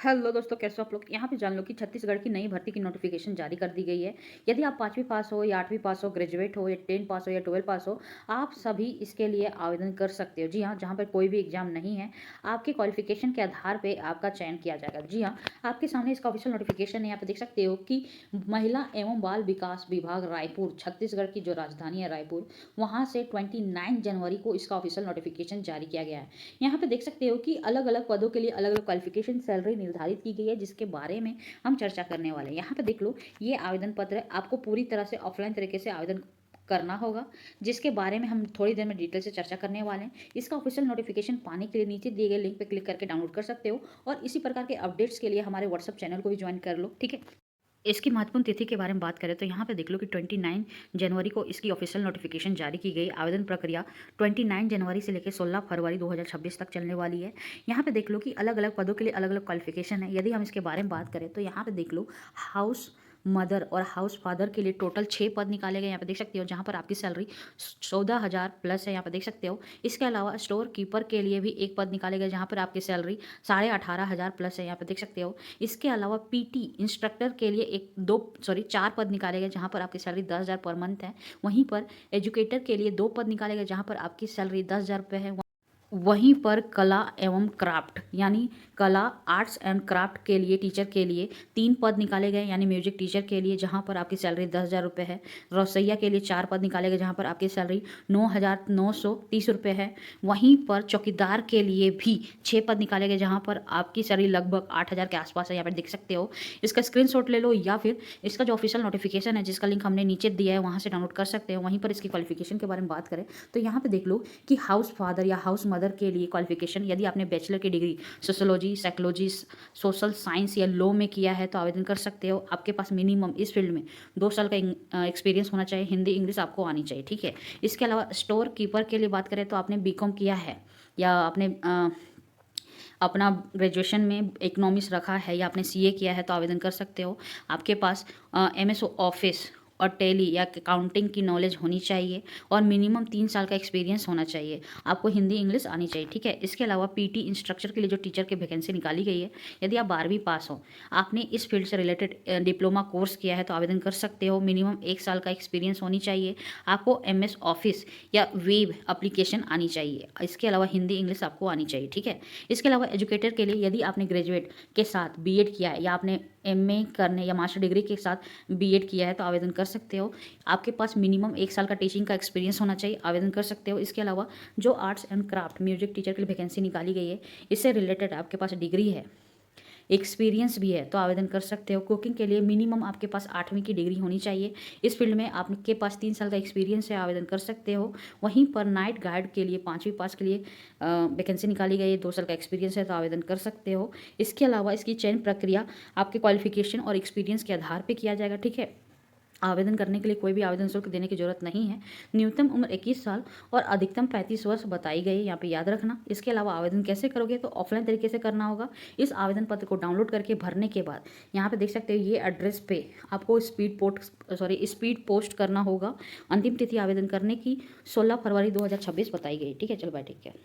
Hello दोस्तों, कैसे हो आप लोग। यहाँ पे जान लो कि छत्तीसगढ़ की नई भर्ती की नोटिफिकेशन जारी कर दी गई है। यदि आप 5वीं पास हो या 8वीं पास हो, ग्रेजुएट हो या 10 पास हो या 12 पास हो, आप सभी इसके लिए आवेदन कर सकते हो। जी हाँ, जहाँ पर कोई भी एग्जाम नहीं है, आपके क्वालिफिकेशन के आधार पे आपका चयन किया जाएगा। जी हाँ, आपके सामने इसका ऑफिशियल नोटिफिकेशन है। यहाँ पे देख सकते हो कि महिला एवं बाल विकास विभाग रायपुर, छत्तीसगढ़ की जो राजधानी है रायपुर, वहाँ से 29 जनवरी को इसका ऑफिशियल नोटिफिकेशन जारी किया गया है। यहाँ पे देख सकते हो कि अलग अलग पदों के लिए अलग अलग क्वालिफिकेशन सैलरी निर्धारित की गई है, जिसके बारे में हम चर्चा करने वाले हैं। यहाँ पे देख लो, ये आवेदन पत्र आपको पूरी तरह से ऑफलाइन तरीके से आवेदन करना होगा, जिसके बारे में हम थोड़ी देर में डिटेल से चर्चा करने वाले हैं। इसका ऑफिशियल नोटिफिकेशन पाने के लिए नीचे दिए गए लिंक पर क्लिक करके डाउनलोड कर सकते हो, और इसी प्रकार के अपडेट्स के लिए हमारे व्हाट्सएप चैनल को भी ज्वाइन कर लो, ठीक है। इसकी महत्वपूर्ण तिथि के बारे में बात करें तो यहाँ पे देख लो कि 29 जनवरी को इसकी ऑफिशियल नोटिफिकेशन जारी की गई। आवेदन प्रक्रिया 29 जनवरी से लेकर 16 फरवरी 2026 तक चलने वाली है। यहाँ पे देख लो कि अलग अलग पदों के लिए अलग अलग क्वालिफिकेशन है। यदि हम इसके बारे में बात करें तो यहाँ पे देख लो, हाउस मदर और हाउस फादर के लिए टोटल 6 पद निकाले गए। यहाँ पे देख सकते हो, जहाँ पर आपकी सैलरी 14,000 प्लस है। यहाँ पे देख सकते हो। इसके अलावा स्टोर कीपर के लिए भी एक पद निकाले गए, जहाँ पर आपकी सैलरी 18,500 प्लस है। यहाँ पे देख सकते हो। इसके अलावा पीटी इंस्ट्रक्टर के लिए 4 पद निकाले गए, जहाँ पर आपकी सैलरी 10,000 पर मंथ है। वहीं पर एजुकेटर के लिए 2 पद निकाले गए, जहाँ पर आपकी सैलरी 10,000 रुपये है। वहीं पर कला एवं क्राफ्ट यानी कला आर्ट्स एंड क्राफ्ट के लिए टीचर के लिए 3 पद निकाले गए, यानी म्यूजिक टीचर के लिए, जहां पर आपकी सैलरी 10,000 रुपये है। रसोइया के लिए 4 पद निकाले गए, जहां पर आपकी सैलरी 9,930 रुपये है। वहीं पर चौकीदार के लिए भी 6 पद निकाले गए, जहां पर आपकी सैलरी लगभग 8,000 के आसपास है। यहाँ पर देख सकते हो। इसका स्क्रीनशॉट ले लो, या फिर इसका जो ऑफिशियल नोटिफिकेशन है, जिसका लिंक हमने नीचे दिया है, वहाँ से डाउनलोड कर सकते हो। वहीं पर इसकी क्वालिफिकेशन के बारे में बात करें तो यहाँ पे देख लो कि हाउस फादर या हाउस मदर के लिए क्वालिफिकेशन, यदि आपने बैचलर की degree sociology, psychology, social science या लॉ में किया है तो आवेदन कर सकते हो। आपके पास मिनिमम इस फील्ड में 2 साल का एक्सपीरियंस होना चाहिए। हिंदी इंग्लिश आपको आनी चाहिए, ठीक है। इसके अलावा स्टोर कीपर के लिए बात करें तो आपने बीकॉम किया है, या आपने अपना ग्रेजुएशन में इकोनॉमिक्स रखा है, या आपने सीए किया है तो आवेदन कर सकते हो। आपके पास एमएस ऑफिस और टैली या अकाउंटिंग की नॉलेज होनी चाहिए, और मिनिमम 3 साल का एक्सपीरियंस होना चाहिए। आपको हिंदी इंग्लिश आनी चाहिए, ठीक है। इसके अलावा पीटी इंस्ट्रक्टर के लिए जो टीचर की वैकेंसी निकाली गई है, यदि आप 12वीं पास हो, आपने इस फील्ड से रिलेटेड डिप्लोमा कोर्स किया है तो आवेदन कर सकते हो। मिनिमम 1 साल का एक्सपीरियंस होनी चाहिए। आपको एमएस ऑफिस या वेब एप्लीकेशन आनी चाहिए। इसके अलावा हिंदी इंग्लिश आपको आनी चाहिए, ठीक है। इसके अलावा एजुकेटर के लिए, यदि आपने ग्रेजुएट के साथ बीएड किया है, या आपने एमए करने या मास्टर डिग्री के साथ बीएड किया है तो आवेदन कर सकते हो। आपके पास मिनिमम 1 साल का टीचिंग का एक्सपीरियंस होना चाहिए, आवेदन कर सकते हो। इसके अलावा जो arts and craft music teacher के लिए वैकेंसी निकाली गई है, इससे रिलेटेड आपके पास डिग्री है, एक्सपीरियंस भी है तो आवेदन कर सकते हो। कुकिंग के लिए मिनिमम आपके पास 8वीं की डिग्री होनी चाहिए। इस फील्ड में आपके पास 3 साल का एक्सपीरियंस है, आवेदन कर सकते हो। वहीं पर नाइट गार्ड के लिए 5वीं पास के लिए वैकेंसी निकाली गई है, 2 साल का एक्सपीरियंस है तो आवेदन कर सकते हो। इसके अलावा इसकी चयन प्रक्रिया आपके क्वालिफिकेशन और एक्सपीरियंस के आधार पर किया जाएगा, ठीक है। आवेदन करने के लिए कोई भी आवेदन शुल्क देने की जरूरत नहीं है। न्यूनतम उम्र 21 साल और अधिकतम 35 वर्ष बताई गई है, यहाँ पे याद रखना। इसके अलावा आवेदन कैसे करोगे तो ऑफलाइन तरीके से करना होगा। इस आवेदन पत्र को डाउनलोड करके भरने के बाद यहाँ पे देख सकते हो, ये एड्रेस पे आपको स्पीड पोस्ट करना होगा। अंतिम तिथि आवेदन करने की 16 फरवरी 2026 बताई गई, ठीक है। चलो बाय, ठीक है।